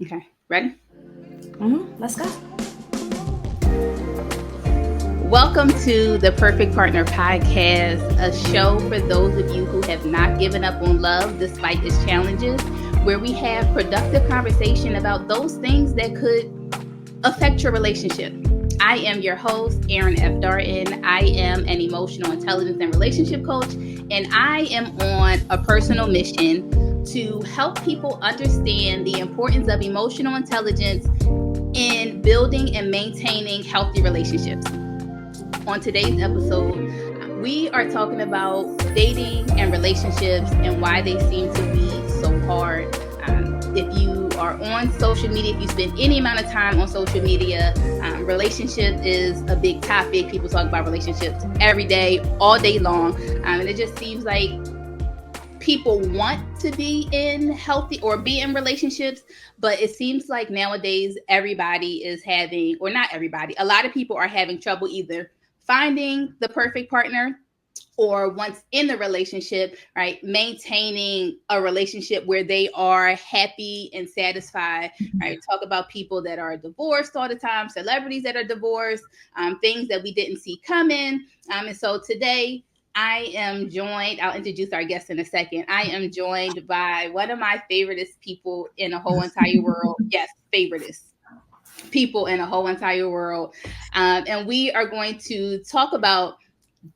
Okay, ready? Let's go. Welcome to the Perfect Partner Podcast, a show for those of you who have not given up on love despite its challenges, where we have productive conversation about those things that could affect your relationship. I am your host, Erin F. Darden. I am an emotional intelligence and relationship coach, and I am on a personal mission to help people understand the importance of emotional intelligence in building and maintaining healthy relationships. On today's episode, we are talking about dating and relationships and why they seem to be so hard. If you are on social media, if you spend any amount of time on social media, relationship is a big topic. People talk about relationships every day, all day long. And it just seems like people want to be in healthy or be in relationships, but it seems like nowadays everybody is having, or not everybody, a lot of people are having trouble either finding the perfect partner or once in the relationship, right, maintaining a relationship where they are happy and satisfied, right? Talk about people that are divorced all the time, celebrities that are divorced, things that we didn't see coming. And so today, I am joined, I'll introduce our guest in a second. I am joined by one of my favoriteest people in the whole entire world. Yes, favoriteest people in the whole entire world. And we are going to talk about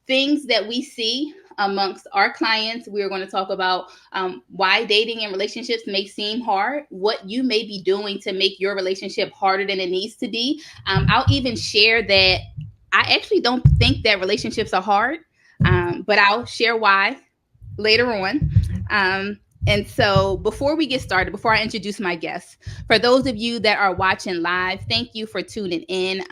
things that we see amongst our clients. We're going to talk about why dating and relationships may seem hard, what you may be doing to make your relationship harder than it needs to be. I'll even share that I actually don't think that relationships are hard, but I'll share why later on. And so before we get started, before I introduce my guests, for those of you that are watching live, thank you for tuning in.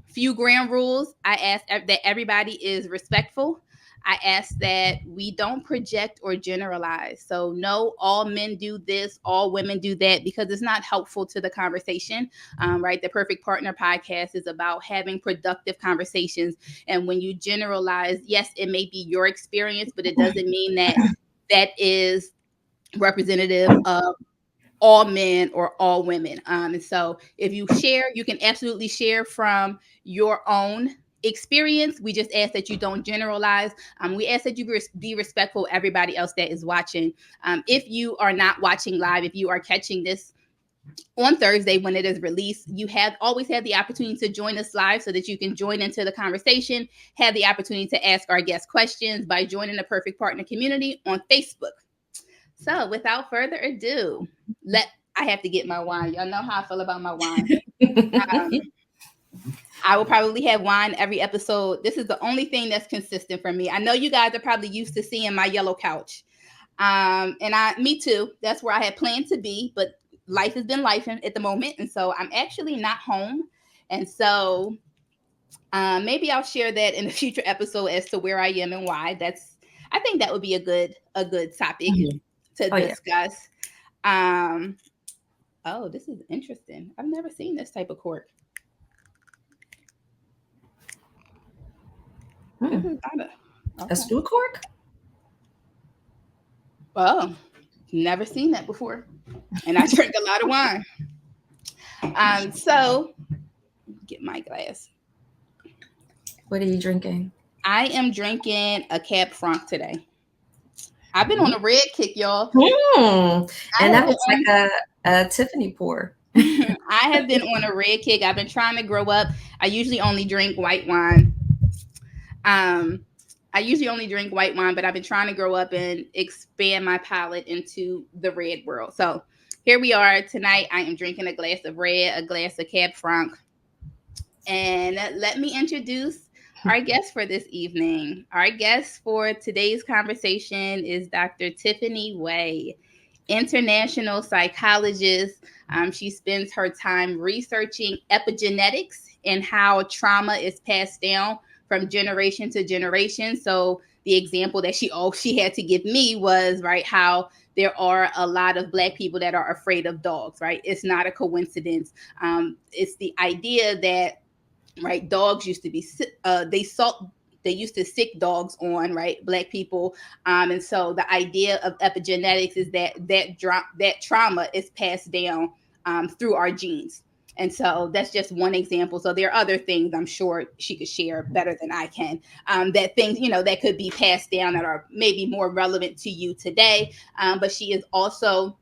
Few ground rules. I ask that everybody is respectful. I ask that we don't project or generalize. So, no, all men do this, all women do that, because it's not helpful to the conversation, right? The Perfect Partner podcast is about having productive conversations. And when you generalize, yes, it may be your experience, but it doesn't mean that that is representative of all men or all women. And so if you share, you can absolutely share from your own experience. We just ask that you don't generalize. We ask that you be respectful of everybody else that is watching. If you are not watching live, if you are catching this on Thursday when it is released, you have always had the opportunity to join us live so that you can join into the conversation, have the opportunity to ask our guests questions by joining the Perfect Partner community on Facebook. So, without further ado, let I have to get my wine. Y'all know how I feel about my wine. Um, I will probably have wine every episode. This is the only thing that's consistent for me. I know you guys are probably used to seeing my yellow couch. Me too. That's where I had planned to be, but life has been life at the moment, and so I'm actually not home. And so maybe I'll share that in a future episode as to where I am and why. I think that would be a good topic to Oh, yeah. discuss. Um, oh, this is interesting. I've never seen this type of cork. This Hmm. is not A okay. screw cork? Oh, never seen that before. And I drink a lot of wine. So get my glass. What are you drinking? I am drinking a Cab Franc today. I've been on a red kick, y'all. Hmm. I And have that been looks like a Tiffany pour. I have been on a red kick. I've been trying to grow up. I usually only drink white wine. Um, I usually only drink white wine, but I've been trying to grow up and expand my palate into the red world. So here we are tonight. I am drinking a glass of red, a glass of Cab Franc. And let me introduce our guest for this evening. Our guest for today's conversation is Dr. Tiffany Way, international psychologist. She spends her time researching epigenetics and how trauma is passed down from generation to generation. So the example that she had to give me was right how there are a lot of Black people that are afraid of dogs. Right, it's not a coincidence. It's the idea that right dogs used to be they used to sick dogs on right Black people, and so the idea of epigenetics is that that trauma is passed down through our genes. And so that's just one example. So there are other things I'm sure she could share better than I can. That things, that could be passed down that are maybe more relevant to you today. But she is also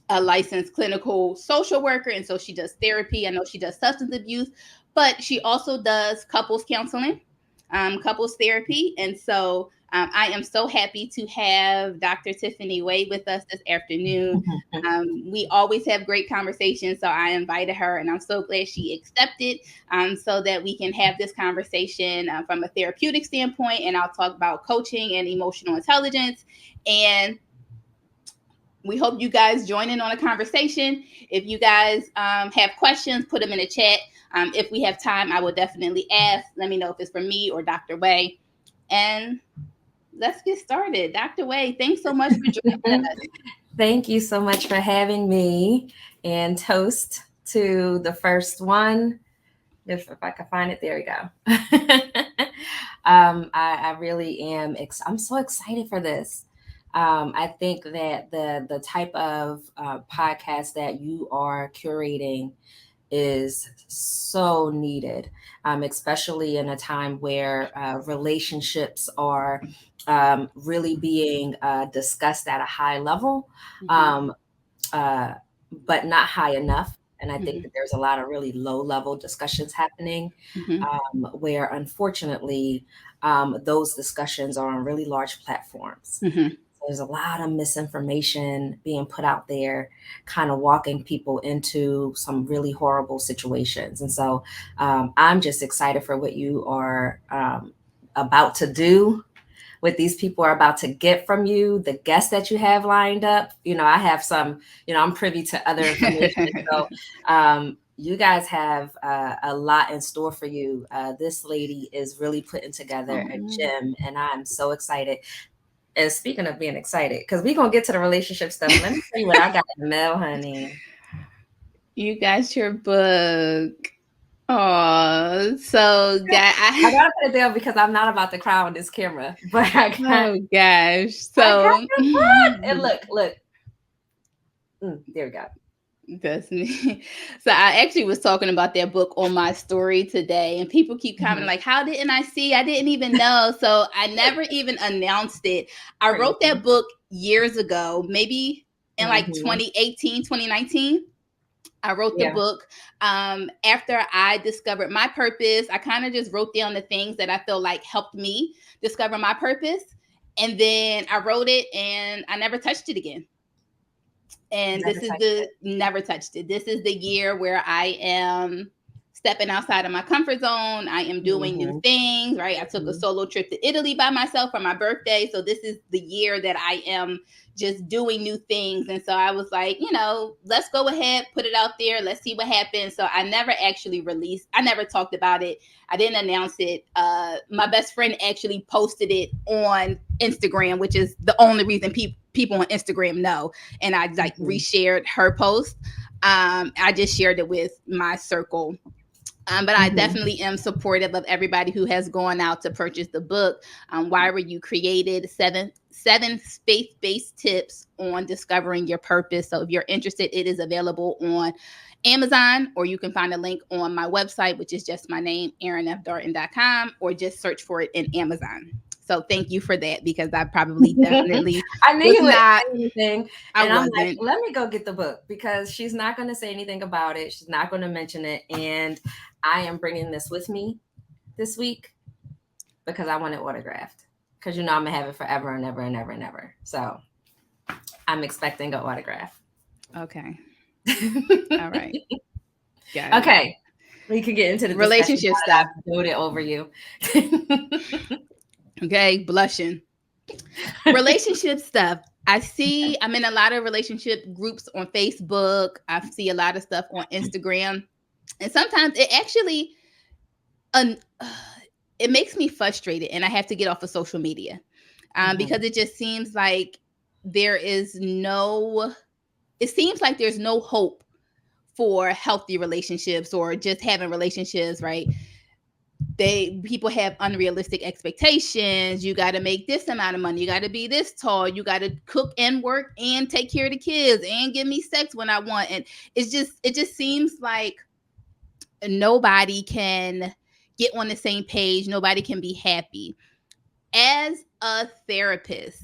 a licensed clinical social worker. And so she does therapy. I know she does substance abuse, but she also does couples counseling, couples therapy. And so I am so happy to have Dr. Tiffany Wade with us this afternoon. We always have great conversations, so I invited her, and I'm so glad she accepted, so that we can have this conversation from a therapeutic standpoint, and I'll talk about coaching and emotional intelligence. And we hope you guys join in on a conversation. If you guys have questions, put them in the chat. If we have time, I will definitely ask. Let me know if it's for me or Dr. Way. And let's get started. Dr. Way, thanks so much for joining us. Thank you so much for having me, and toast to the first one. If I can find it, there we go. I really am. I'm so excited for this. I think that the type of podcast that you are curating is so needed, especially in a time where relationships are really being discussed at a high level, but not high enough. And I think that there's a lot of really low level discussions happening, where unfortunately those discussions are on really large platforms. There's a lot of misinformation being put out there, kind of walking people into some really horrible situations. And so I'm just excited for what you are about to do, what these people are about to get from you, the guests that you have lined up. I have some, I'm privy to other information. So you guys have a lot in store for you. This lady is really putting together a gym, and I'm so excited. And speaking of being excited, because we're going to get to the relationship stuff. Let me tell you what I got in the mail, honey. You got your book. Oh, so I gotta put it down because I'm not about to cry on this camera. But I got, oh gosh. So I got your book. And look. There we go. That's me. So I actually was talking about that book on my story today, and people keep commenting like, how didn't I see? I didn't even know. So I never even announced it. I wrote that book years ago, maybe in like 2018, 2019. I wrote the book after I discovered my purpose. I kind of just wrote down the things that I feel like helped me discover my purpose. And then I wrote it and I never touched it again. And never touched it. This is the year where I am stepping outside of my comfort zone. I am doing new things, right? I took a solo trip to Italy by myself for my birthday. So this is the year that I am just doing new things. And so I was like, let's go ahead, put it out there. Let's see what happens. So I never actually I never talked about it. I didn't announce it. My best friend actually posted it on Instagram, which is the only reason people on Instagram know. And I reshared her post. I just shared it with my circle. But I definitely am supportive of everybody who has gone out to purchase the book. Why Were You Created? Seven faith-based tips on discovering your purpose. So if you're interested, it is available on Amazon, or you can find a link on my website, which is just my name, erinfdarden.com, or just search for it in Amazon. So thank you for that, because I probably definitely I knew you wouldn't say anything. And I'm like, let me go get the book, because she's not going to say anything about it. She's not going to mention it. And I am bringing this with me this week because I want it autographed. Because I'm going to have it forever and ever and ever and ever. So I'm expecting an autograph. Okay. All right. Okay. We can get into the relationship stuff. I wrote it over you. Okay, blushing. Relationship stuff. I'm in a lot of relationship groups on Facebook. I see a lot of stuff on Instagram. And sometimes it actually, it makes me frustrated, and I have to get off of social media because it just seems like there's no hope for healthy relationships or just having relationships, right? people have unrealistic expectations. You got to make this amount of money, you got to be this tall, you got to cook and work and take care of the kids and give me sex when I want. And it just seems like nobody can get on the same page, nobody can be happy. As a therapist,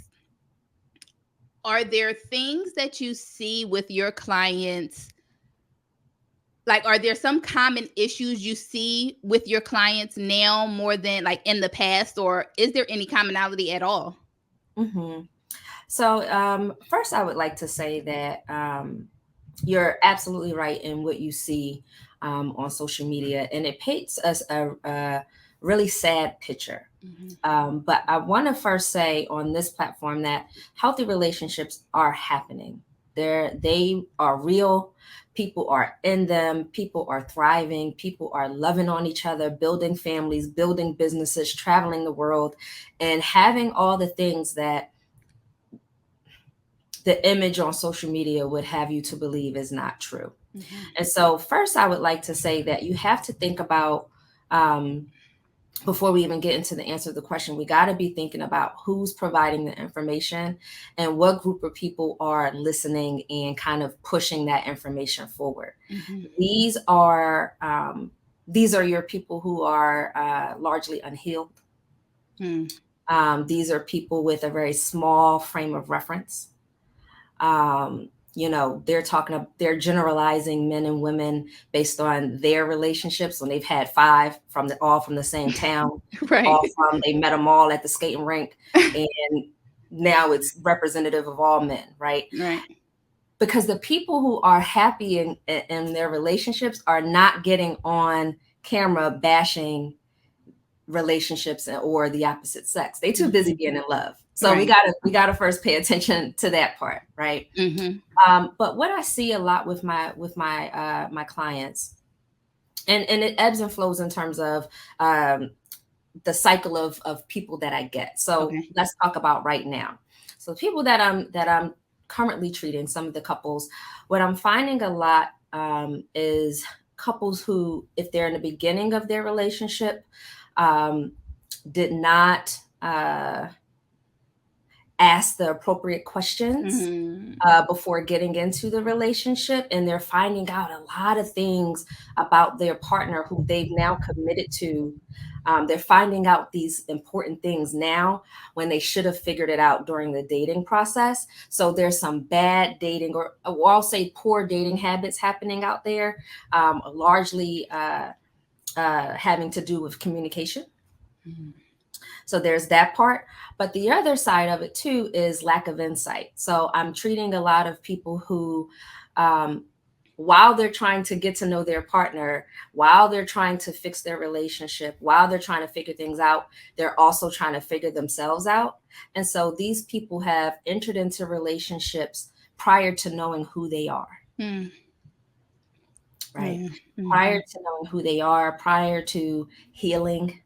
are there things that you see with your clients? Like, are there some common issues you see with your clients now more than like in the past, or is there any commonality at all? Hmm. So, first, I would like to say that you're absolutely right in what you see on social media, and it paints us a really sad picture. Mm-hmm. But I want to first say on this platform that healthy relationships are happening. They are real. People are in them. People are thriving. People are loving on each other, building families, building businesses, traveling the world, and having all the things that the image on social media would have you to believe is not true. Mm-hmm. And so, first, I would like to say that you have to think about, before we even get into the answer to the question, we got to be thinking about who's providing the information and what group of people are listening and kind of pushing that information forward. Mm-hmm. These are these are your people who are largely unhealed. Mm. These are people with a very small frame of reference. They're generalizing men and women based on their relationships when they've had five all from the same town, Right. all from they met them all at the skating rink, and now it's representative of all men, right? Right. Because the people who are happy in their relationships are not getting on camera bashing relationships or the opposite sex. They too busy being in love. So Right. we gotta first pay attention to that part, right? Mm-hmm. But what I see a lot with my clients, and it ebbs and flows in terms of the cycle of people that I get. So Okay. let's talk about right now. So people that I'm currently treating, some of the couples, what I'm finding a lot is couples who, if they're in the beginning of their relationship, um, did not ask the appropriate questions Mm-hmm. before getting into the relationship, and they're finding out a lot of things about their partner who they've now committed to. They're finding out these important things now when they should have figured it out during the dating process. So there's some bad dating, or I'll say poor dating habits happening out there, largely having to do with communication. Mm-hmm. So there's that part. But the other side of it too is lack of insight. So I'm treating a lot of people who, um, while they're trying to get to know their partner, while they're trying to fix their relationship, while they're trying to figure things out, they're also trying to figure themselves out. And so these people have entered into relationships prior to knowing who they are, Mm-hmm. right? Mm-hmm. Prior to knowing who they are, prior to healing,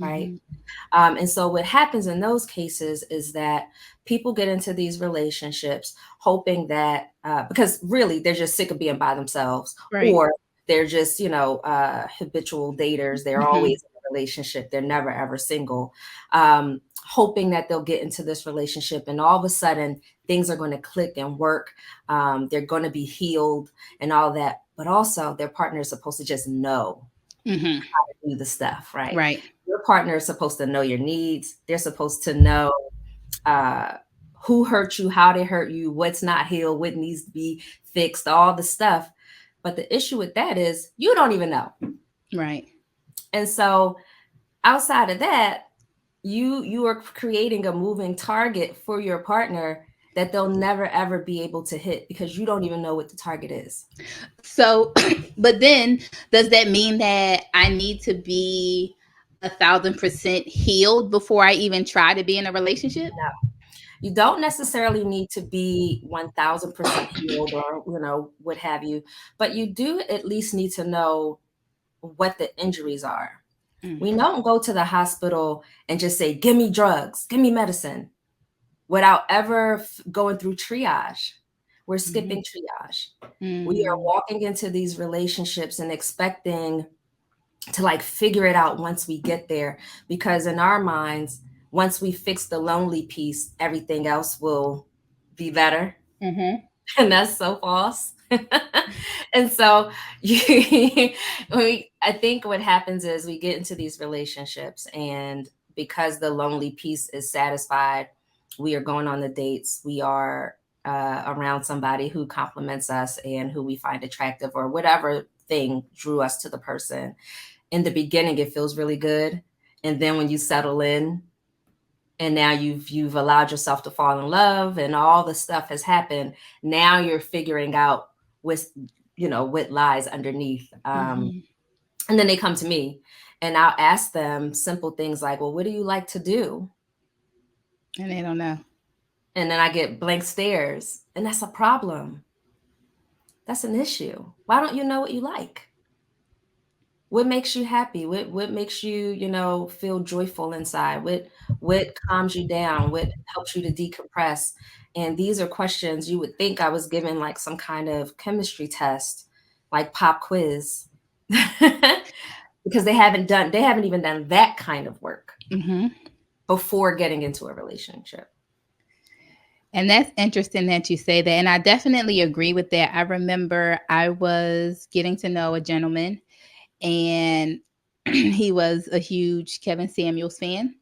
right? Mm-hmm. And so what happens in those cases is that people get into these relationships hoping that, because really they're just sick of being by themselves, Right. or they're just, habitual daters. They're Mm-hmm. always in a relationship. They're never, ever single, hoping that they'll get into this relationship. And all of a sudden things are going to click and work. They're going to be healed and all that. But also their partner is supposed to just know Mm-hmm. do the stuff, right? Right. Your partner is supposed to know your needs. They're supposed to know uh, who hurt you, how they hurt you, what's not healed, what needs to be fixed, all the stuff. But the issue with that is you don't even know. Right. And so outside of that, you are creating a moving target for your partner that they'll never ever be able to hit because you don't even know what the target is. So, but then does that mean that I need to be 1,000% healed before I even try to be in a relationship? No. You don't necessarily need to be 1000% healed or, what have you, but you do at least need to know what the injuries are. Mm. We don't go to the hospital and just say, give me drugs, give me medicine, without ever going through triage. We're Mm-hmm. skipping triage. We are Mm-hmm. walking into these relationships and expecting to like figure it out once we get there, because in our minds, once we fix the lonely piece, everything else will be better. Mm-hmm. And that's so false. And so you, I think what happens is we get into these relationships, and because the lonely piece is satisfied, we are going on the dates, we are around somebody who compliments us and who we find attractive, or whatever thing drew us to the person. In the beginning, it feels really good. And then when you settle in, and now you've allowed yourself to fall in love, and all the stuff has happened, now you're figuring out what's, what lies underneath. Mm-hmm. And then they come to me, and I'll ask them simple things like, well, what do you like to do? And they don't know. And then I get blank stares, and that's a problem. That's an issue. Why don't you know what you like? What makes you happy? What makes you, feel joyful inside? What calms you down? What helps you to decompress? And these are questions you would think I was given like some kind of chemistry test, like pop quiz. Because they haven't even done that kind of work Mm-hmm. before getting into a relationship. And that's interesting that you say that. And I definitely agree with that. I remember I was getting to know a gentleman, and he was a huge Kevin Samuels fan.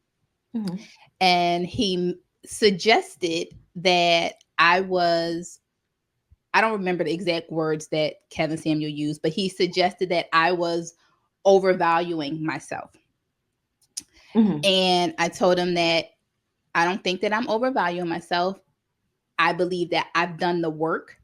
Mm-hmm. And he suggested that I don't remember the exact words that Kevin Samuel used, but he suggested that I was overvaluing myself. Mm-hmm. And I told him that I don't think that I'm overvaluing myself. I believe that I've done the work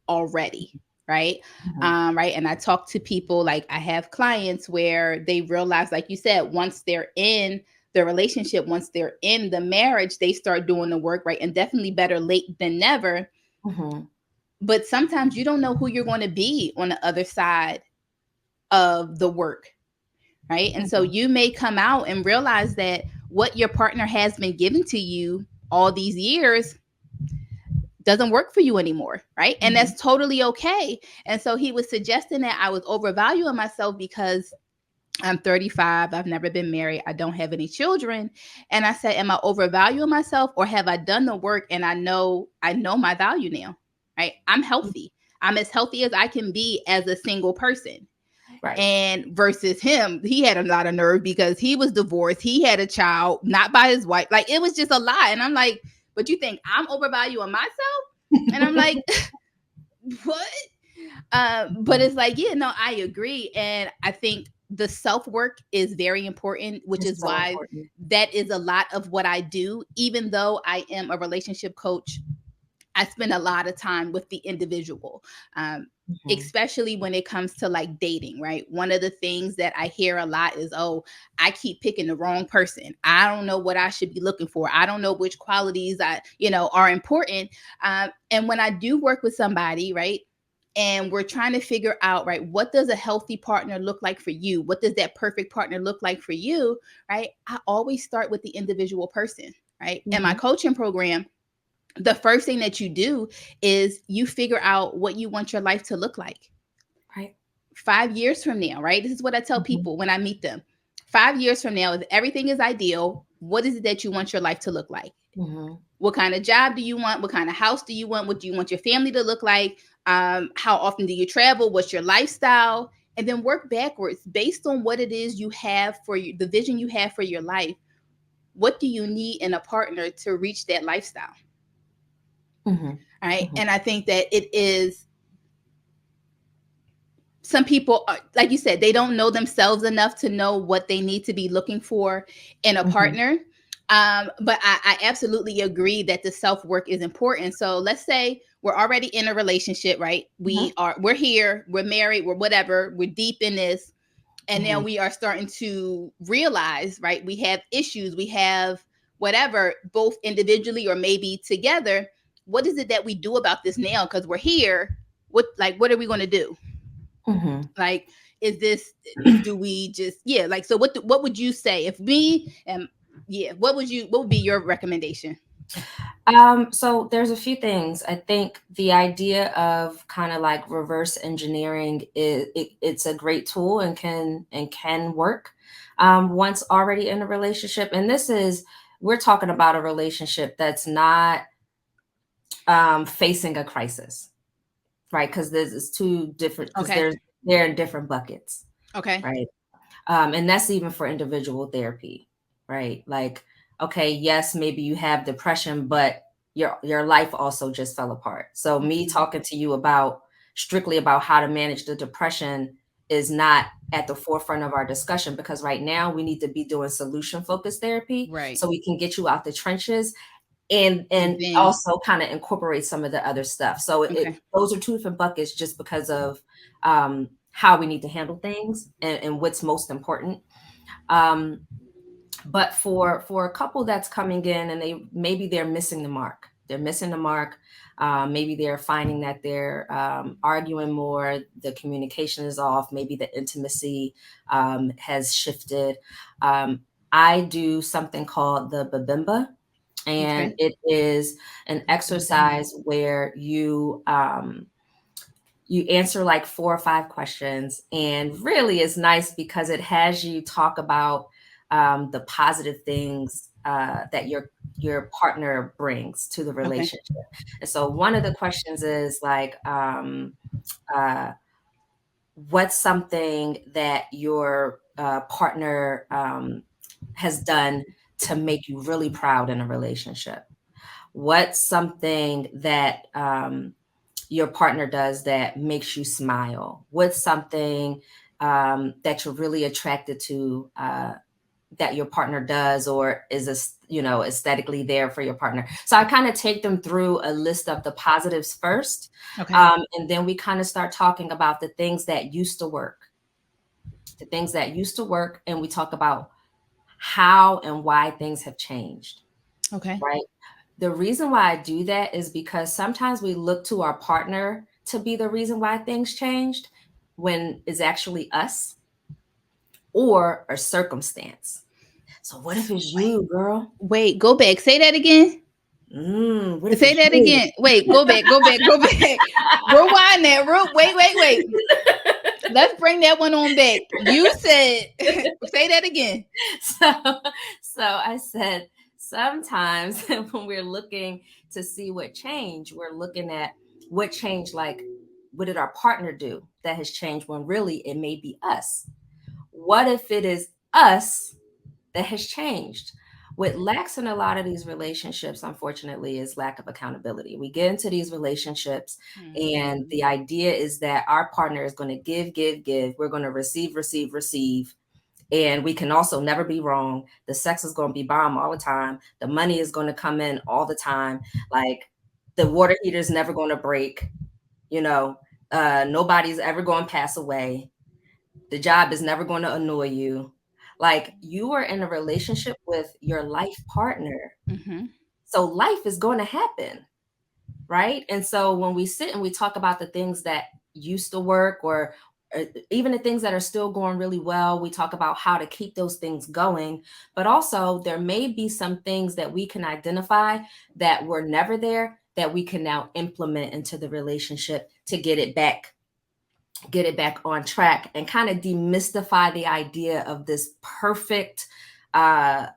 already. Right. Mm-hmm. Right. And I talk to people, like I have clients where they realize, like you said, once they're in the relationship, once they're in the marriage, they start doing the work. Right. And definitely better late than never. Mm-hmm. But sometimes you don't know who you're going to be on the other side of the work. Right. And so Mm-hmm. you may come out and realize that what your partner has been given to you all these years doesn't work for you anymore, right? And Mm-hmm. that's totally okay. And so he was suggesting that I was overvaluing myself because I'm 35, I've never been married, I don't have any children. And I said, am I overvaluing myself, or have I done the work and I know my value now, right? I'm healthy. I'm as healthy as I can be as a single person. Right. And versus him, he had a lot of nerve because he was divorced. He had a child, not by his wife. Like, it was just a lot. And I'm like, but you think I'm overvaluing myself? And I'm like, what? But it's like, yeah, no, I agree. And I think the self work is very important, which It's is so why important. that is a lot of what I do. Even though I am a relationship coach, I spend a lot of time with the individual, Mm-hmm. especially when it comes to like dating, right? One of the things that I hear a lot is, oh, I keep picking the wrong person. I don't know what I should be looking for. I don't know which qualities are important. And when I do work with somebody, right? And we're trying to figure out, right, what does a healthy partner look like for you? What does that perfect partner look like for you? Right? I always start with the individual person, right? In my Mm-hmm. coaching program, the first thing that you do is you figure out what you want your life to look like Right. 5 years from now, right? This is what I tell Mm-hmm. people when I meet them. 5 years from now, if everything is ideal, what is it that you want your life to look like? Mm-hmm. What kind of job do you want? What kind of house do you want? What do you want your family to look like? How often do you travel? What's your lifestyle? And then work backwards based on what it is you have for you, the vision you have for your life. What do you need in a partner to reach that lifestyle? Mm-hmm. All right. Mm-hmm. And I think that it is, some people are, like you said, they don't know themselves enough to know what they need to be looking for in a Mm-hmm. partner. But I absolutely agree that the self work is important. So let's say we're already in a relationship, right? We're here, we're married, we're whatever, we're deep in this, and now Mm-hmm. we are starting to realize, right? We have issues, we have whatever, both individually or maybe together. What is it that we do about this now? Because we're here. What are we going to do? Mm-hmm. Like, is this, do we just, like, so what would you say if me and, what would be your recommendation? So there's a few things. I think the idea of kind of like reverse engineering it's a great tool and can work once already in a relationship. And this is we're talking about a relationship that's not facing a crisis, right? Because there's two different because Okay. they're in different buckets, Okay. right? And that's even for individual therapy, right? Like, okay, yes, maybe you have depression, but your life also just fell apart. So me Mhm. talking to you about strictly about how to manage the depression is not at the forefront of our discussion, because right now we need to be doing solution focused therapy Right. so we can get you out the trenches And and then, also kind of incorporate some of the other stuff. So okay. those are two different buckets just because of how we need to handle things and what's most important. Um, but for a couple that's coming in and they're missing the mark. They're missing the mark. Maybe they're finding that they're arguing more. The communication is off. Maybe the intimacy has shifted. Um, I do something called the Babimba, and Okay. it is an exercise where you answer like 4 or 5 questions, and really it's nice because it has you talk about the positive things that your partner brings to the Okay. relationship. And so one of the questions is like, uh, what's something that your partner has done to make you really proud in a relationship? What's something that your partner does that makes you smile? What's something that you're really attracted to that your partner does or is aesthetically there for your partner? So I kind of take them through a list of the positives first, Okay. and then we kind of start talking about the things that used to work, and we talk about how and why things have changed, Okay. right? The reason why I do that is because sometimes we look to our partner to be the reason why things changed when it's actually us or a circumstance. So what if it's Wait. you, girl? Wait. Go back. Say that again. What if Say it's that you? again. Wait. Go back. Go back. Go back. Rewind that. Wait. Wait. Wait. Let's bring that one on back. You said. Say that again. so so I said sometimes when we're looking to see what changed, we're looking at what changed, like what did our partner do that has changed, when really it may be us. What if it is us that has changed? What lacks in a lot of these relationships, unfortunately, is lack of accountability. We get into these relationships, and Mhm. the idea is that our partner is going to give, give, give. We're going to receive, receive, receive. And we can also never be wrong. The sex is going to be bomb all the time. The money is going to come in all the time. Like the water heater is never going to break. You know, nobody's ever going to pass away. The job is never going to annoy you. Like you are in a relationship with your life partner. Mhm. So life is going to happen, right? And so when we sit and we talk about the things that used to work, or even the things that are still going really well, we talk about how to keep those things going. But also, there may be some things that we can identify that were never there that we can now implement into the relationship to get it back on track and kind of demystify the idea of this perfect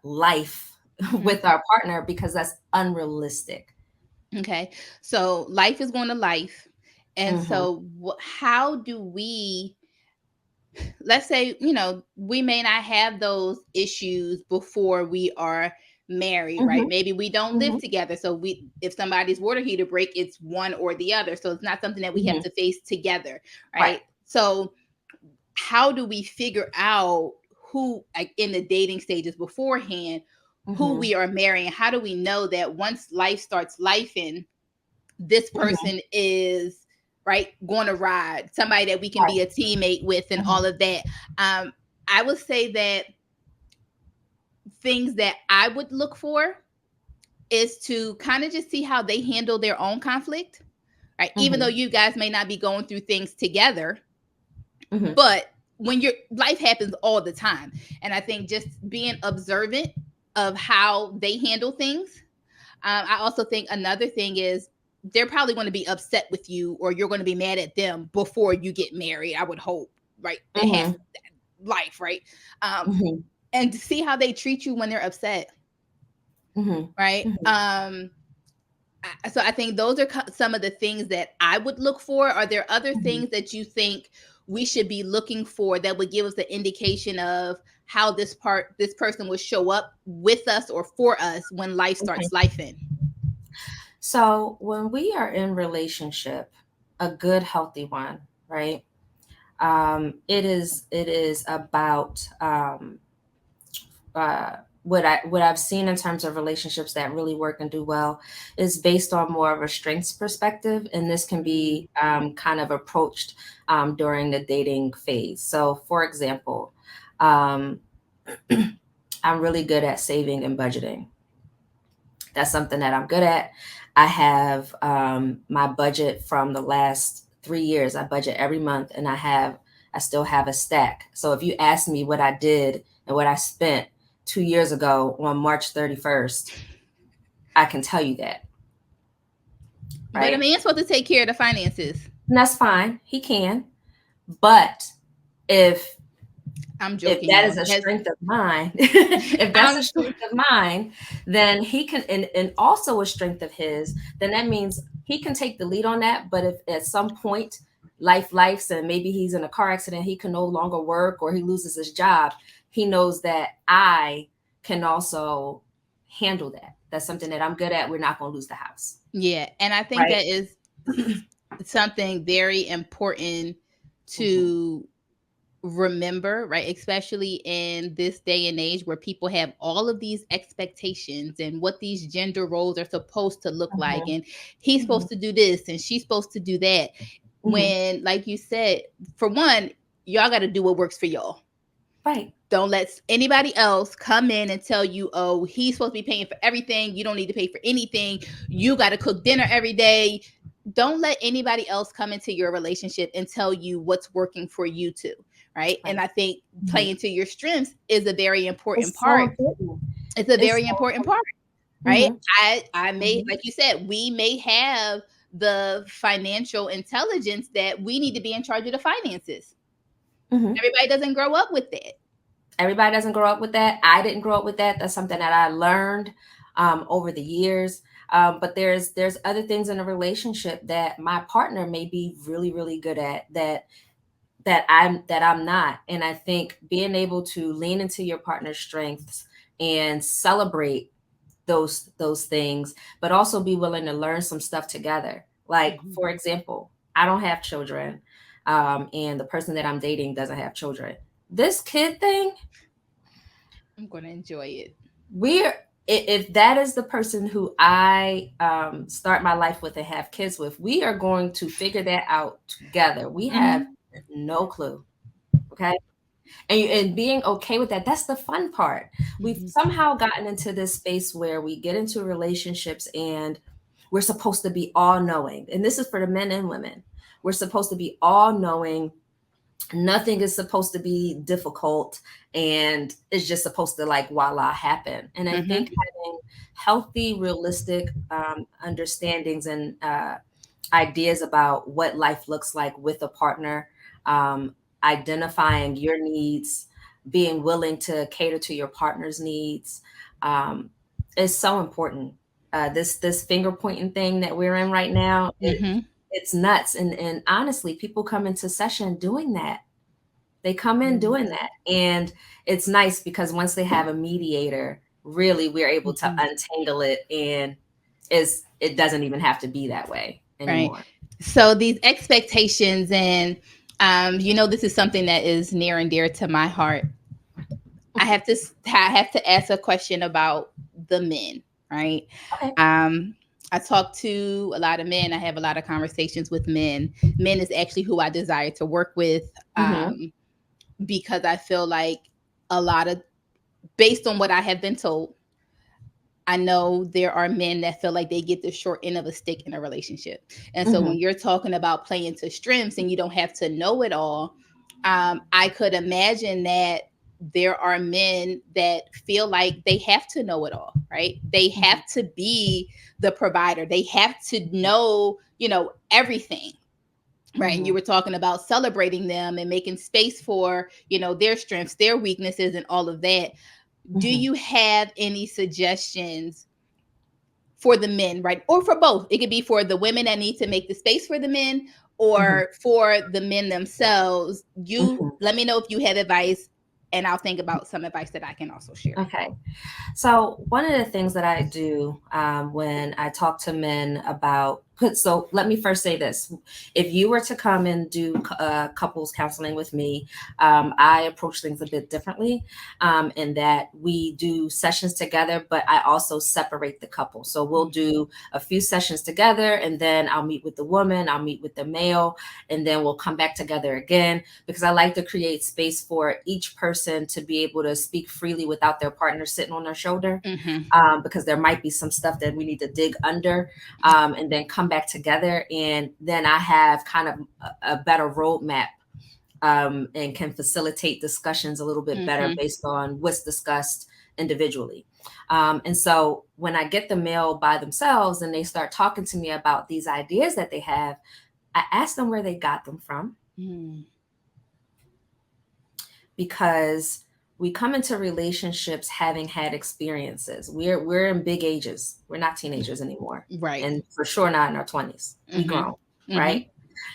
life Mhm. with our partner, because that's unrealistic. Okay. So life is going to life. And Hmm. so how do we, let's say, we may not have those issues before we are married, right? Hmm. Maybe we don't live Hmm. together. So if somebody's water heater break, it's one or the other. So it's not something that we have Hmm. to face together, Right. right? So how do we figure out who, like in the dating stages beforehand, who Hmm. we are marrying? How do we know that once life starts lifing, this Hmm. person is right going to ride, somebody that we can Right. be a teammate with, and Hmm. all of that? I would say that things that I would look for is to kind of just see how they handle their own conflict, right? Even though Hmm. you guys may not be going through things together, Hmm. but when your life happens all the time, and I think just being observant of how they handle things, I also think another thing is they're probably going to be upset with you, or you're going to be mad at them before you get married. I would hope, right? That has Mm-hmm. life, right? Mm-hmm. And to see how they treat you when they're upset, Mm-hmm. right? Mm-hmm. So I think those are some of the things that I would look for. Are there other Mm-hmm. things that you think we should be looking for that would give us an indication of how this person will show up with us or for us when life starts life in? So when we are in relationship, a good, healthy one, right? It is about what I've seen in terms of relationships that really work and do well is based on more of a strengths perspective, and this can be kind of approached during the dating phase. So, for example, um, I'm really good at saving and budgeting. That's something that I'm good at. I have my budget from the last 3 years. I budget every month, and I still have a stack. So if you ask me what I did and what I spent 2 years ago on March 31st, I can tell you that, But a right? man's supposed to take care of the finances. And that's fine. He can. But if I'm if joking, that y'all. is a Yes. strength of mine, if that's a I'm strength of mine, then he can, and also a strength of his, then that means he can take the lead on that. But if at some point life's and maybe he's in a car accident, he can no longer work or he loses his job, he knows that I can also handle that. That's something that I'm good at. We're not going to lose the house. Yeah, and I think Right. that is something very important Mm-hmm. to remember, right? Especially in this day and age where people have all of these expectations and what these gender roles are supposed to look like. And he's Mm-hmm. supposed to do this and she's supposed to do that. Mm-hmm. When, like you said, for one, y'all got to do what works for y'all. Right. Don't let anybody else come in and tell you, oh, he's supposed to be paying for everything. You don't need to pay for anything. You got to cook dinner every day. Don't let anybody else come into your relationship and tell you what's working for you too. Right. And Right. I think Mm-hmm. playing to your strengths is a very important It's so part. important. It's a It's very important so part. Right. important. I may, Mm-hmm. like you said, we may have the financial intelligence that we need to be in charge of the finances. Mm-hmm. Everybody doesn't grow up with that. Everybody doesn't grow up with that. I didn't grow up with that. That's something that I learned over the years. But there's other things in a relationship that my partner may be really really good at that I'm not. And I think being able to lean into your partner's strengths and celebrate those things, but also be willing to learn some stuff together. Like Mhm. for example, I don't have children, and the person that I'm dating doesn't have children. This kid thing, I'm going to enjoy it. we're if that is the person who I start my life with and have kids with, we are going to figure that out together. We have Mm-hmm. no clue. Okay. And being okay with that, that's the fun part. We've Mm-hmm. somehow gotten into this space where we get into relationships and we're supposed to be all knowing. And this is for the men and women. We're supposed to be all knowing. Nothing is supposed to be difficult, and it's just supposed to like voila happen. And I think Mm-hmm. having healthy realistic understandings and ideas about what life looks like with a partner, identifying your needs, being willing to cater to your partner's needs, um, is so important. This finger pointing thing that we're in right now, Mm-hmm. it's nuts. And honestly, people come into session doing that. They come in doing that. And it's nice because once they have a mediator, really we're able to Mm-hmm. untangle it, and it doesn't even have to be that way Right. anymore. So these expectations, and this is something that is near and dear to my heart. I have to ask a question about the men, right? Okay. I talk to a lot of men. I have a lot of conversations with men. Men is actually who I desire to work with, Mm-hmm. because I feel like a lot of, based on what I have been told, I know there are men that feel like they get the short end of a stick in a relationship. And so Mm-hmm. when you're talking about playing to strengths and you don't have to know it all, I could imagine that there are men that feel like they have to know it all, right? They have to be the provider. They have to know, everything. Right. And you were talking about celebrating them and making space for, their strengths, their weaknesses, and all of that. Do you have any suggestions for the men, right? Or for both? It could be for the women that need to make the space for the men, or for the men themselves. You let me know if you have advice, and I'll think about some advice that I can also share. Okay. So one of the things that I do when I talk to men about, so let me first say this. If you were to come and do couples counseling with me, I approach things a bit differently in that we do sessions together, but I also separate the couple. So we'll do a few sessions together, and then I'll meet with the woman, I'll meet with the male, and then we'll come back together again, because I like to create space for each person to be able to speak freely without their partner sitting on their shoulder, because there might be some stuff that we need to dig under, and then come back together. And then I have kind of a better roadmap, and can facilitate discussions a little bit better based on what's discussed individually. And so when I get the male by themselves and they start talking to me about these ideas that they have, I ask them where they got them from. Because we come into relationships having had experiences. We're in big ages. We're not teenagers anymore. Right. And for sure not in our 20s. We grown, right?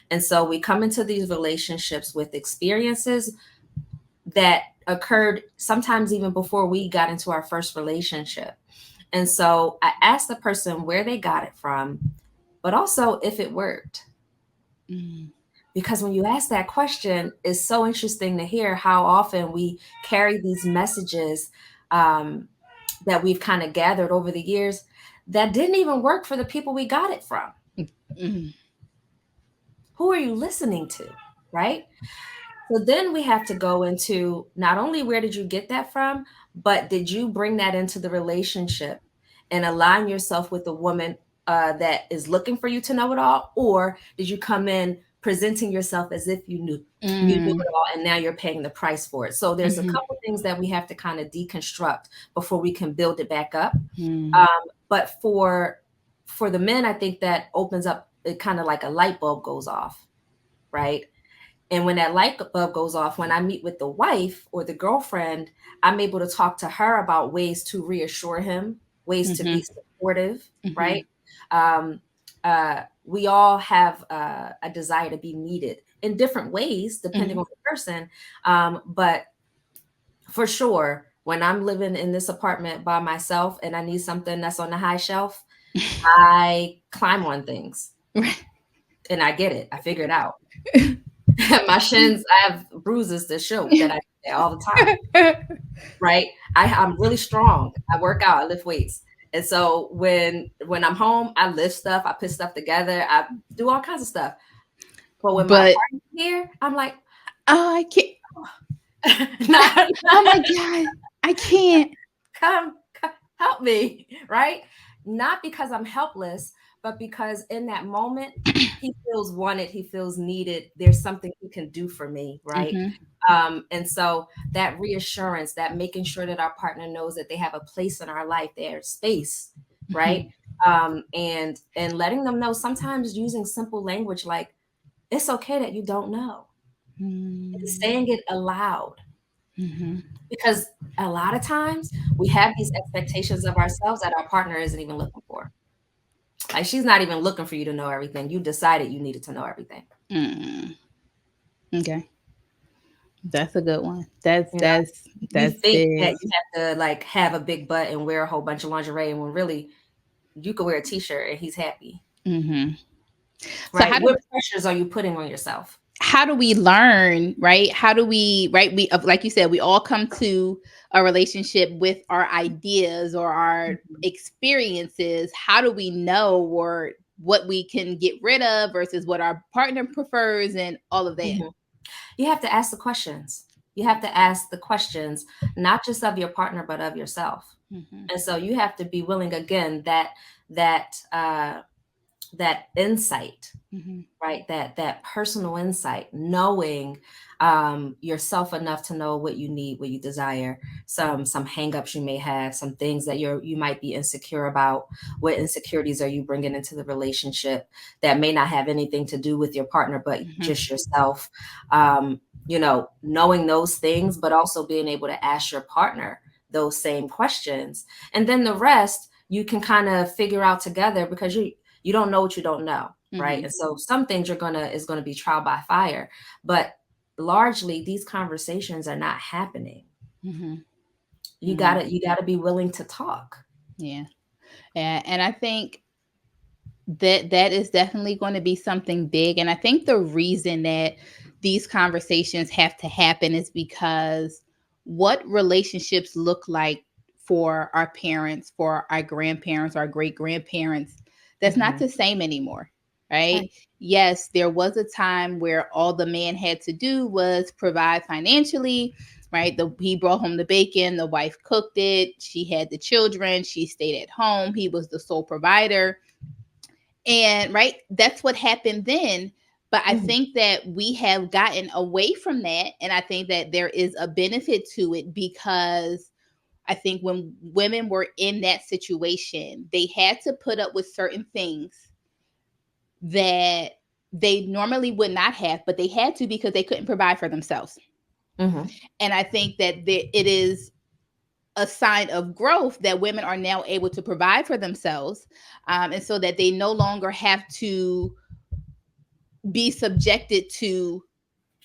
And so we come into these relationships with experiences that occurred sometimes even before we got into our first relationship. And so I asked the person where they got it from, but also if it worked. Because when you ask that question, it's so interesting to hear how often we carry these messages that we've kind of gathered over the years that didn't even work for the people we got it from. Who are you listening to, right? So then we have to go into not only where did you get that from, but did you bring that into the relationship and align yourself with a woman that is looking for you to know it all? Or did you come in presenting yourself as if you knew it all, and now you're paying the price for it? So there's a couple things that we have to kind of deconstruct before we can build it back up. But for the men, I think that opens up, it kind of like a light bulb goes off, right? And when that light bulb goes off, when I meet with the wife or the girlfriend, I'm able to talk to her about ways to reassure him, ways to be supportive, right? We all have a desire to be needed in different ways, depending on the person. But for sure, when I'm living in this apartment by myself and I need something that's on the high shelf, I climb on things and I get it. I figure it out. My shins, I have bruises that show that I do that all the time, right? I'm really strong. I work out, I lift weights. And so when I'm home, I lift stuff, I put stuff together, I do all kinds of stuff. But when my partner's here, I'm like, oh, I can't. Oh my God, I can't. Come help me, right? Not because I'm helpless, but because in that moment, he feels wanted, he feels needed. There's something he can do for me, right? And so that reassurance, that making sure that our partner knows that they have a place in our life, their space, right? And letting them know, sometimes using simple language like, it's okay that you don't know. Saying it aloud. Because a lot of times we have these expectations of ourselves that our partner isn't even looking for. Like, she's not even looking for you to know everything. You decided you needed to know everything. Okay. That's a good one. That's you think big. that you have to like have a big butt and wear a whole bunch of lingerie, and when really you could wear a t-shirt and he's happy. Right? So what pressures are you putting on yourself? How do we learn, right? How do we, right? We, like you said, we all come to a relationship with our ideas or our experiences. How do we know or what we can get rid of versus what our partner prefers and all of that? You have to ask the questions. You have to ask the questions, not just of your partner, but of yourself. And so you have to be willing, again, that that insight, Mm-hmm. right? That personal insight, knowing yourself enough to know what you need, what you desire, some hangups you may have, some things that you might be insecure about. What insecurities are you bringing into the relationship that may not have anything to do with your partner, but Mm-hmm. just yourself? Knowing those things, but also being able to ask your partner those same questions, and then the rest you can kind of figure out together, because you don't know what you don't know, right? Mm-hmm. And so some things is gonna be trial by fire, but largely these conversations are not happening. Mm-hmm. You Mm-hmm. gotta be willing to talk. Yeah. And I think that is definitely going to be something big. And I think the reason that these conversations have to happen is because what relationships look like for our parents, for our grandparents, our great grandparents, that's not Hmm. the same anymore. Right. Right. Yes, there was a time where all the man had to do was provide financially, right? He brought home the bacon, the wife cooked it, she had the children, she stayed at home, he was the sole provider. And right, that's what happened then. But I Hmm. think that we have gotten away from that. And I think that there is a benefit to it, because I think when women were in that situation, they had to put up with certain things that they normally would not have, but they had to because they couldn't provide for themselves. Hmm. And I think that it is a sign of growth that women are now able to provide for themselves, and so that they no longer have to be subjected to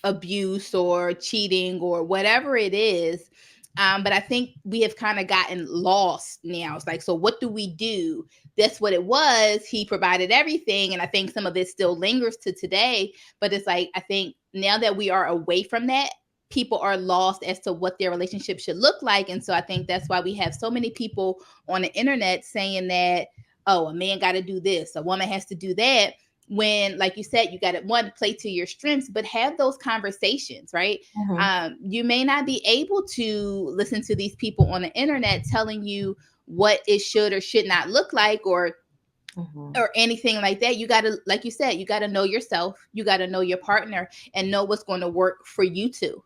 abuse or cheating or whatever it is. But I think we have kind of gotten lost now. It's like, so what do we do? That's what it was. He provided everything. And I think some of it still lingers to today. But it's like, I think now that we are away from that, people are lost as to what their relationship should look like. And so I think that's why we have so many people on the internet saying that, oh, a man got to do this, a woman has to do that, when, like you said, you got to, one, play to your strengths, but have those conversations, right? Hmm. You may not be able to listen to these people on the internet telling you what it should or should not look like, Hmm. or anything like that. You got to, like you said, you got to know yourself, you got to know your partner, and know what's going to work for you too.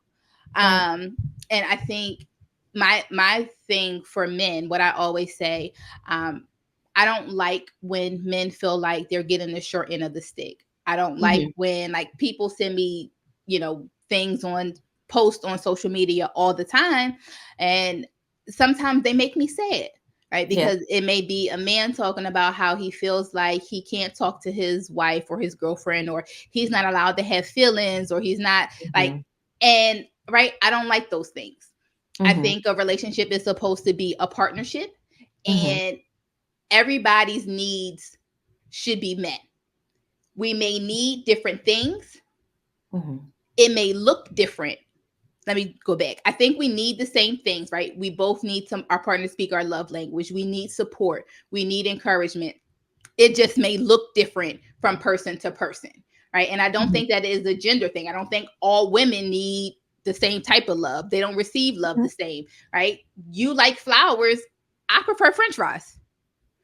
Right. And I think my thing for men, what I always say, um, I don't like when men feel like they're getting the short end of the stick. I don't like Hmm. when, like, people send me, things on post on social media all the time, and sometimes they make me sad, right? Yeah. Because it may be a man talking about how he feels like he can't talk to his wife or his girlfriend, or he's not allowed to have feelings, or he's not like, Hmm. and right, I don't like those things. I Hmm. think a relationship is supposed to be a partnership, Hmm. and everybody's needs should be met. We may need different things. Hmm. It may look different. Let me go back. I think we need the same things, right? We both need our partner to speak our love language. We need support. We need encouragement. It just may look different from person to person, right? And I don't Hmm. think that is a gender thing. I don't think all women need the same type of love. They don't receive love the same, right? You like flowers. I prefer French fries,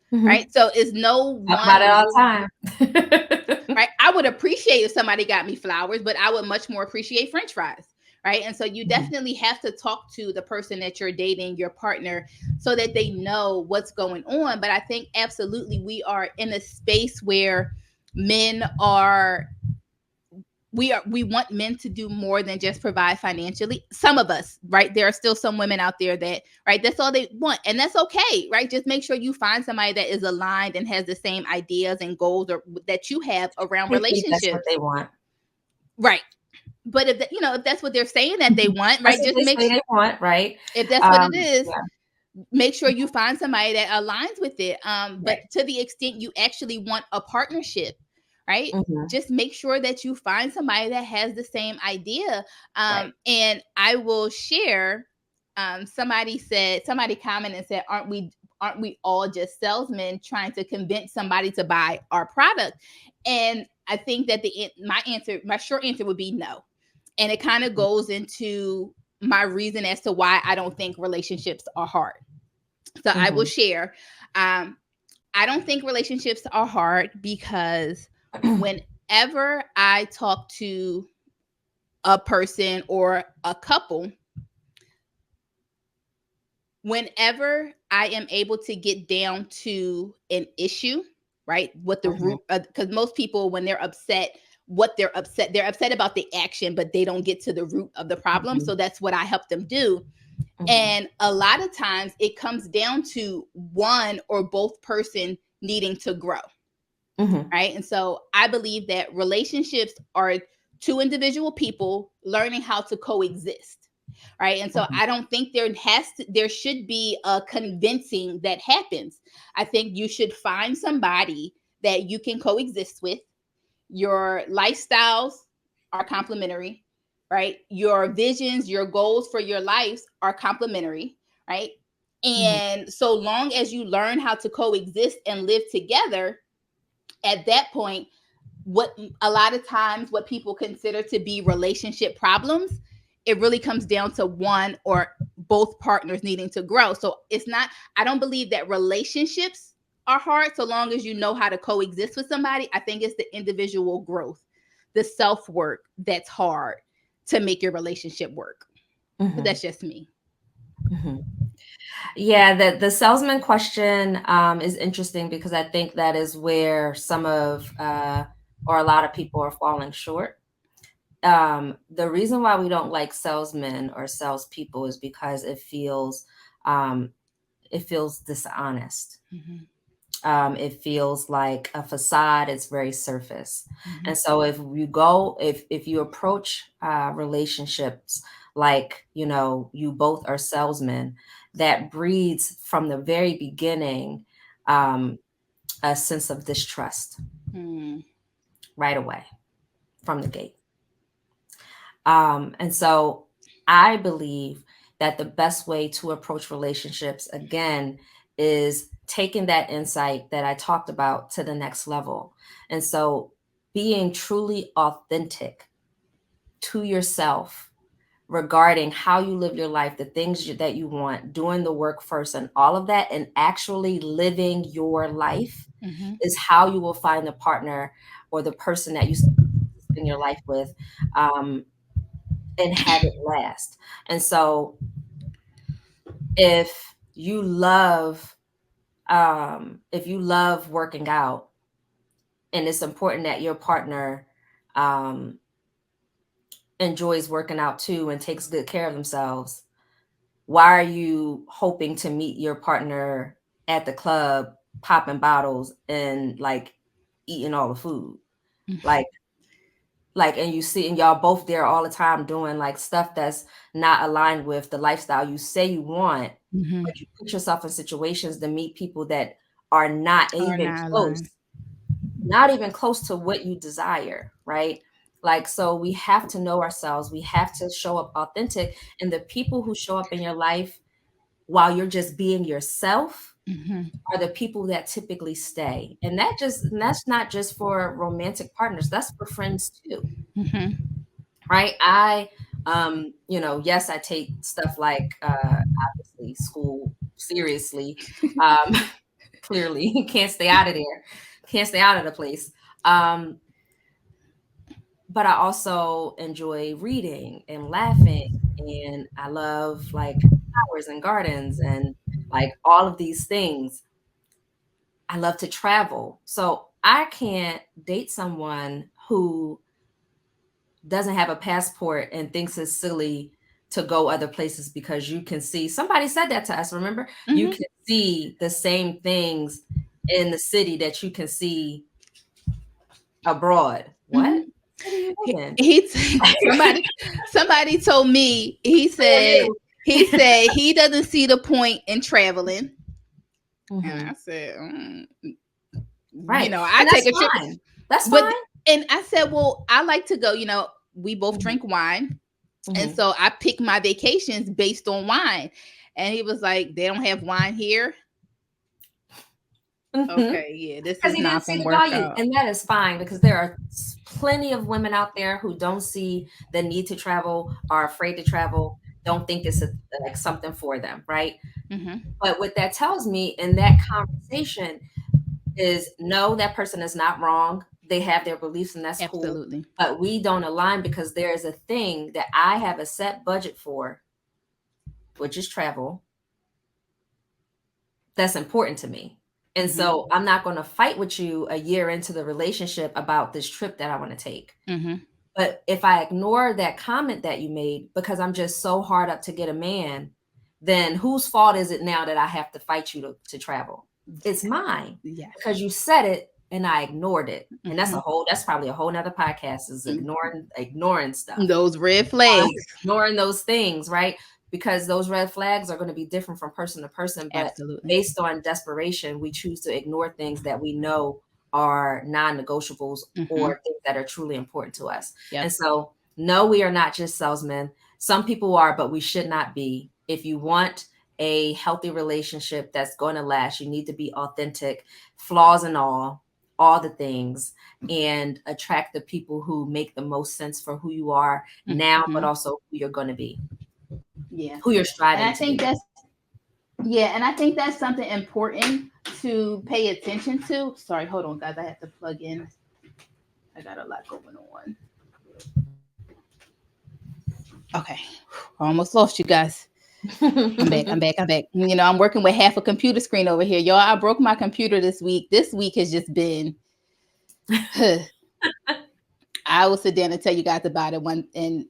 Hmm. right? So it's no Talk about one it all rule, the time. right? I would appreciate if somebody got me flowers, but I would much more appreciate French fries, right? And so you Hmm. definitely have to talk to the person that you're dating, your partner, so that they know what's going on. But I think absolutely we are in a space where men are we want men to do more than just provide financially. Some of us, right? There are still some women out there that, right, that's all they want, and that's okay, right? Just make sure you find somebody that is aligned and has the same ideas and goals, or that you have around They think that's what relationships, they want. right? But if that's what they're saying that they want, That's right, what just they say they want, right? if that's what it is, Yeah. make sure you find somebody that aligns with it. But Right. to the extent you actually want a partnership, right, Hmm. just make sure that you find somebody that has the same idea. Right. And I will share, somebody commented and said, aren't we all just salesmen trying to convince somebody to buy our product? And I think that my short answer would be no. And it kind of goes into my reason as to why I don't think relationships are hard. So I will Hmm. share. Um, I don't think relationships are hard because whenever I talk to a person or a couple, whenever I am able to get down to an issue, right? What the Mhm, root, because most people, when they're upset, they're upset about the action, but they don't get to the root of the problem. mhm, So that's what I help them do. mhm, And a lot of times it comes down to one or both person needing to grow, mhm, right? And so I believe that relationships are two individual people learning how to coexist, right? And so mhm, I don't think there should be a convincing that happens. I think you should find somebody that you can coexist with. Your lifestyles are complementary, right? Your visions, your goals for your lives are complementary, right? mhm, And so long as you learn how to coexist and live together, at that point, what a lot of times what people consider to be relationship problems, it really comes down to one or both partners needing to grow. So it's not, I don't believe that relationships are hard so long as you know how to coexist with somebody. I think it's the individual growth, the self work that's hard to make your relationship work. But mhm, that's just me. mhm. Yeah, the salesman question is interesting because I think that is where some of or a lot of people are falling short. The reason why we don't like salesmen or salespeople is because um, it feels dishonest. Mm-hmm. It feels like a facade. It's very surface. Mm-hmm. And so if you approach relationships like, you both are salesmen, that breeds from the very beginning um, a sense of distrust Mm-hmm. right away from the gate. And so I believe that the best way to approach relationships, again, is taking that insight that I talked about to the next level. And so being truly authentic to yourself regarding how you live your life, the things that you want, doing the work first, and all of that, and actually living your life Mm-hmm. is how you will find the partner or the person that you spend your life with. And have it last. And so if you love if you love working out and it's important that your partner um enjoys working out too and takes good care of themselves, why are you hoping to meet your partner at the club popping bottles and like eating all the food? Like and you see and y'all both there all the time doing like stuff that's not aligned with the lifestyle you say you want, Mm-hmm. but you put yourself in situations to meet people that are not Are even not aligned. close, not even close to what you desire, right? Like, so we have to know ourselves, we have to show up authentic, and the people who show up in your life while you're just being yourself Mm-hmm. are the people that typically stay. And that's not just for romantic partners, that's for friends too, Mm-hmm. right? Yes, I take stuff like obviously school seriously. Um, clearly, can't stay out of there, can't stay out of the place. Um, but I also enjoy reading and laughing, and I love like flowers and gardens and like all of these things. I love to travel. So I can't date someone who doesn't have a passport and thinks it's silly to go other places because you can see somebody said that to us, remember? You Mm-hmm. can see the same things in the city that you can see abroad. What Mm-hmm. city you live in? Somebody told me, he Who are said you? he doesn't see the point in traveling. And Hmm. I said, Right. I And take that's a trip, fine. That's but fine. and I said, well, I like to go, we both Hmm. drink wine. And Hmm. so I pick my vacations based on wine. And he was like, they don't have wine here. Hmm. Okay, yeah, this Because is he didn't not see gonna the work value. out. And that is fine because there are plenty of women out there who don't see the need to travel, are afraid to travel, don't think it's like something for them, right? Mm-hmm. But what that tells me in that conversation, is no, that person is not wrong. They have their beliefs and that's cool. Absolutely. But we don't align because there is a thing that I have a set budget for, which is travel, that's important to me. And Mm-hmm. so I'm not going to fight with you a year into the relationship about this trip that I want to take. Mm-hmm. But if I ignore that comment that you made because I'm just so hard up to get a man, then whose fault is it now that I have to fight you to travel? It's mine Yes. because you said it and I ignored it. And Mm-hmm. that's probably a whole nother podcast is ignoring stuff. Those red flags. Ignoring those things, right? Because those red flags are going to be different from person to person. But Absolutely. based on desperation, we choose to ignore things that we know are non-negotiables or things that are truly important to us. Yep. And so, no, we are not just salesmen. Some people are, but we should not be. If you want a healthy relationship that's going to last, you need to be authentic, flaws and all the things, and attract the people who make the most sense for who you are now, but also who you're going to be. Yeah. Who you're And striving I to think be. that's something important to pay attention to. Sorry, hold on, guys. I have to plug in. I got a lot going on. Okay. I almost lost you guys. I'm back. You know, I'm working with half a computer screen over here. Y'all, I broke my computer this week. This week has just been I will sit down and tell you guys about it one and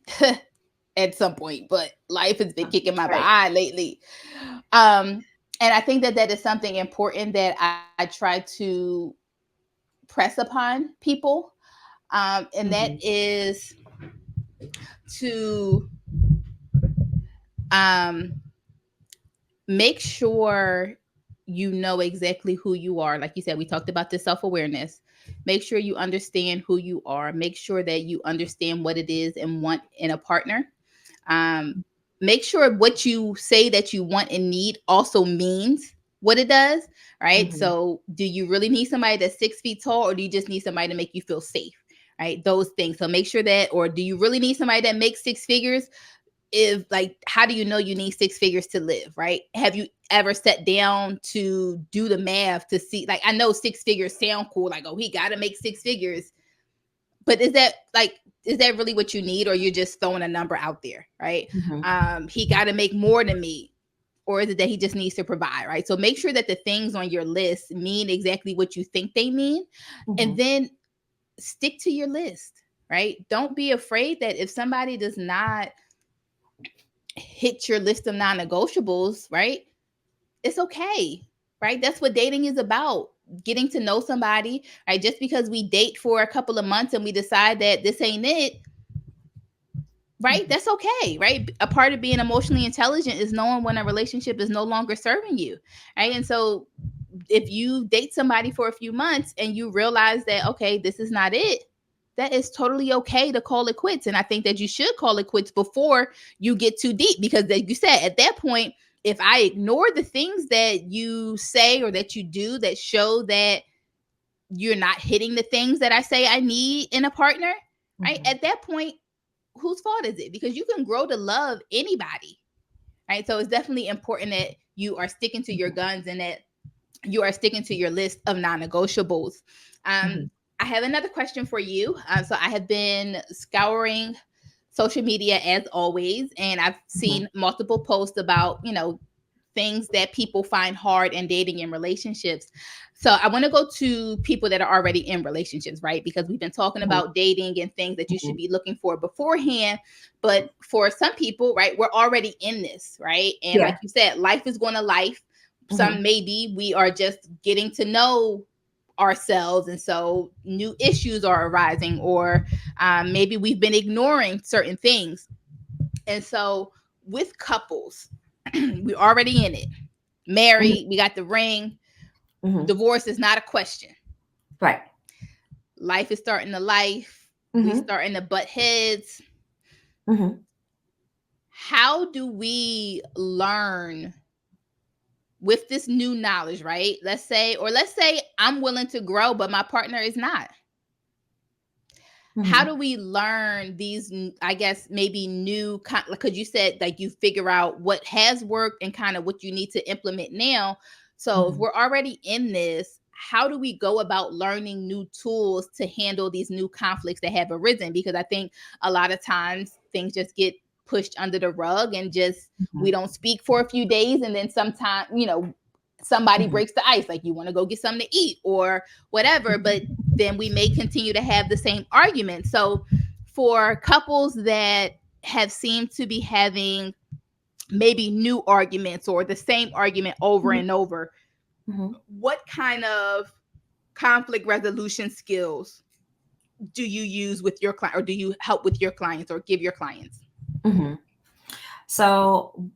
at some point, but life has been kicking my behind lately. And I think that is something important that I try to press upon people. And that is to make sure you know exactly who you are. Like you said, we talked about the self-awareness. Make sure you understand who you are. Make sure that you understand what it is and want in a partner. Make sure what you say that you want and need also means what it does, right? So do you really need somebody that's 6 feet tall, or do you just need somebody to make you feel safe, right? Those things. So make sure that, or do you really need somebody that makes 6 figures? If like, how do you know you need 6 figures to live, right? Have you ever sat down to do the math to see, like, I know 6 figures sound cool, like, oh, he got to make 6 figures, but is that really what you need, or you're just throwing a number out there, right? He got to make more than me, or is it that he just needs to provide, right? So make sure that the things on your list mean exactly what you think they mean, and then stick to your list, right? Don't be afraid that if somebody does not hit your list of non-negotiables, right? It's okay, right? That's what dating is about. Getting to know somebody, right? Just because we date for a couple of months and we decide that this ain't it, right? That's okay, right? A part of being emotionally intelligent is knowing when a relationship is no longer serving you, right? And so if you date somebody for a few months and you realize that, okay, this is not it, that is totally okay to call it quits. And I think that you should call it quits before you get too deep, because like you said, at that point, if I ignore the things that you say or that you do that show that you're not hitting the things that I say I need in a partner, right? At that point, whose fault is it? Because you can grow to love anybody, right? So it's definitely important that you are sticking to your guns and that you are sticking to your list of non-negotiables. I have another question for you. So I have been scouring social media as always, and I've seen multiple posts about, you know, things that people find hard in dating and relationships. So I want to go to people that are already in relationships, right? Because we've been talking about dating and things that you should be looking for beforehand. But for some people, right, we're already in this, right? And like you said, life is going to life. Some maybe we are just getting to know ourselves, and so new issues are arising, or maybe we've been ignoring certain things. And so with couples, we're already in it. Married, we got the ring. Divorce is not a question. Right. Life is starting to life. We starting to butt heads. How do we learn with this new knowledge, right? Let's say I'm willing to grow, but my partner is not. How do we learn these, I guess, maybe new, because you said like you figure out what has worked and kind of what you need to implement now. So if we're already in this, how do we go about learning new tools to handle these new conflicts that have arisen? Because I think a lot of times things just get pushed under the rug and just we don't speak for a few days, and then sometimes, somebody breaks the ice, like you want to go get something to eat or whatever, but then we may continue to have the same argument. So for couples that have seemed to be having maybe new arguments or the same argument over and over, what kind of conflict resolution skills do you use with your client, or do you help with your clients or give your clients? So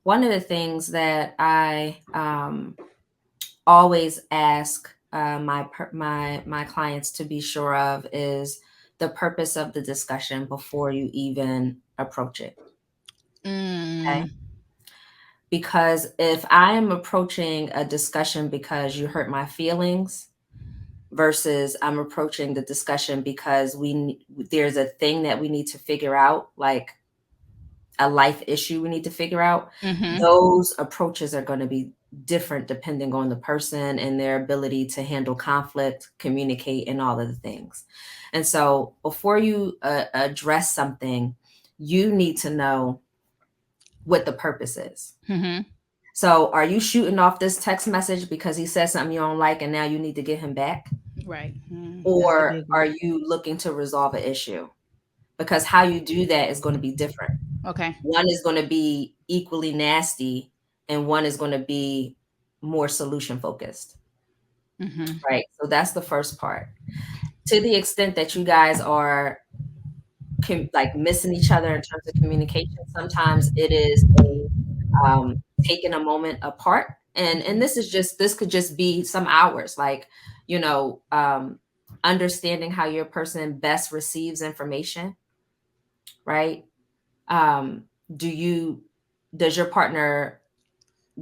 one of the things that I always ask my clients to be sure of is the purpose of the discussion before you even approach it. Okay. Because if I am approaching a discussion because you hurt my feelings versus I'm approaching the discussion because there's a thing that we need to figure out, like a life issue we need to figure out, those approaches are going to be different depending on the person and their ability to handle conflict, communicate, and all of the things. And so before you address something, you need to know what the purpose is. So are you shooting off this text message because he said something you don't like and now you need to get him back? Right. Or are you looking to resolve an issue? Because how you do that is going to be different. Okay. One is going to be equally nasty and one is going to be more solution focused. Right. So that's the first part. To the extent that you guys are like missing each other in terms of communication, sometimes it is taking a moment apart. And this could just be some hours, like, understanding how your person best receives information. Right. Does your partner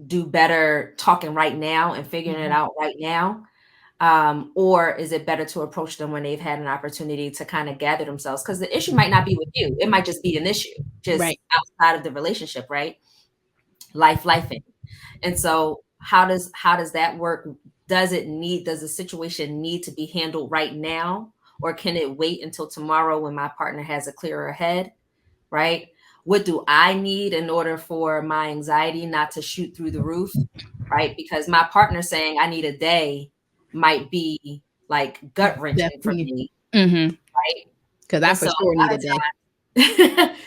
do better talking right now and figuring it out right now? Or is it better to approach them when they've had an opportunity to kind of gather themselves? Because the issue might not be with you. It might just be an issue just outside of the relationship, right? Lifing. And so how does that work? Does the situation need to be handled right now? Or can it wait until tomorrow when my partner has a clearer head? Right? What do I need in order for my anxiety not to shoot through the roof? Right? Because my partner saying I need a day might be like gut wrenching for me. Right? Because I for sure need a day.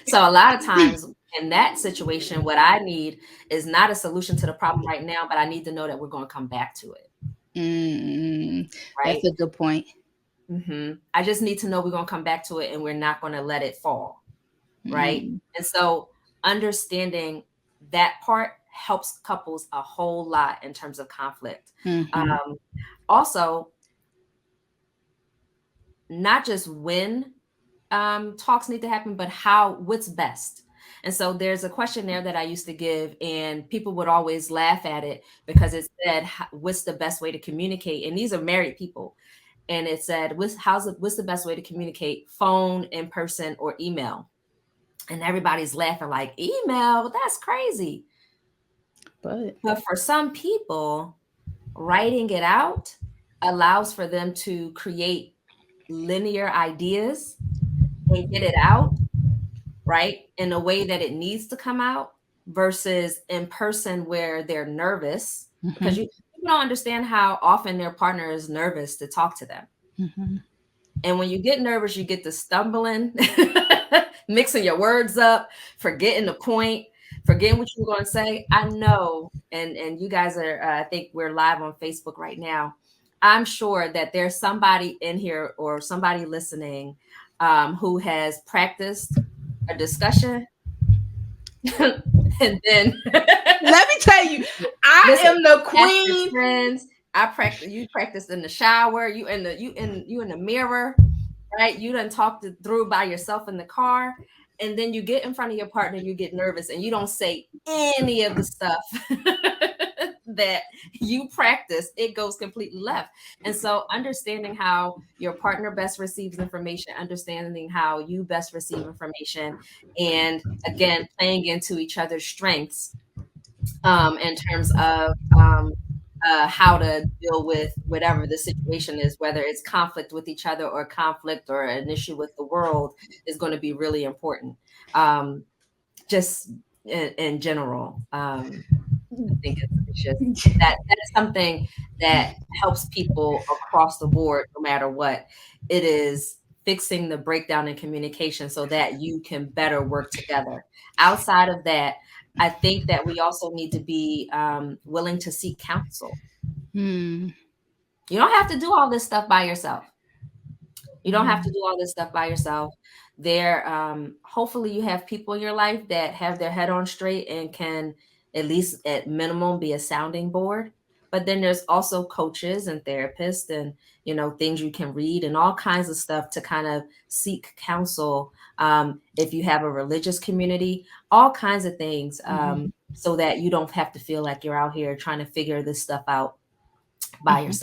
So a lot of times in that situation, what I need is not a solution to the problem right now, but I need to know that we're going to come back to it. Right? That's a good point. I just need to know we're going to come back to it and we're not going to let it fall. Right. And so understanding that part helps couples a whole lot in terms of conflict. Also, not just when talks need to happen, but what's best. And so there's a questionnaire that I used to give and people would always laugh at it because it said, what's the best way to communicate? And these are married people. And it said, what's the best way to communicate? Phone, in person, or email? And everybody's laughing like, email, that's crazy. But for some people, writing it out allows for them to create linear ideas and get it out, right, in a way that it needs to come out versus in person where they're nervous. Because you don't understand how often their partner is nervous to talk to them. And when you get nervous, you get to stumbling, mixing your words up, forgetting the point, forgetting what you were going to say. I know, and you guys are, I think we're live on Facebook right now. I'm sure that there's somebody in here or somebody listening who has practiced a discussion. And then let me tell you, I am the queen. Friends, you practiced in the shower, you in the mirror, right? You done talked it through by yourself in the car, and then you get in front of your partner, you get nervous, and you don't say any of the stuff that you practice. It goes completely left. And so understanding how your partner best receives information, understanding how you best receive information, and again, playing into each other's strengths in terms of how to deal with whatever the situation is, whether it's conflict with each other or conflict or an issue with the world, is going to be really important. Just in general. I think it's just that's something that helps people across the board, no matter what. It is fixing the breakdown in communication so that you can better work together. Outside of that, I think that we also need to be willing to seek counsel. Hmm. You don't have to do all this stuff by yourself. You don't have Hmm. to do all this stuff by yourself. There, hopefully, you have people in your life that have their head on straight and can, at least at minimum, be a sounding board. But then there's also coaches and therapists, and things you can read and all kinds of stuff to kind of seek counsel. If you have a religious community, all kinds of things, Hmm. so that you don't have to feel like you're out here trying to figure this stuff out by Hmm. yourself.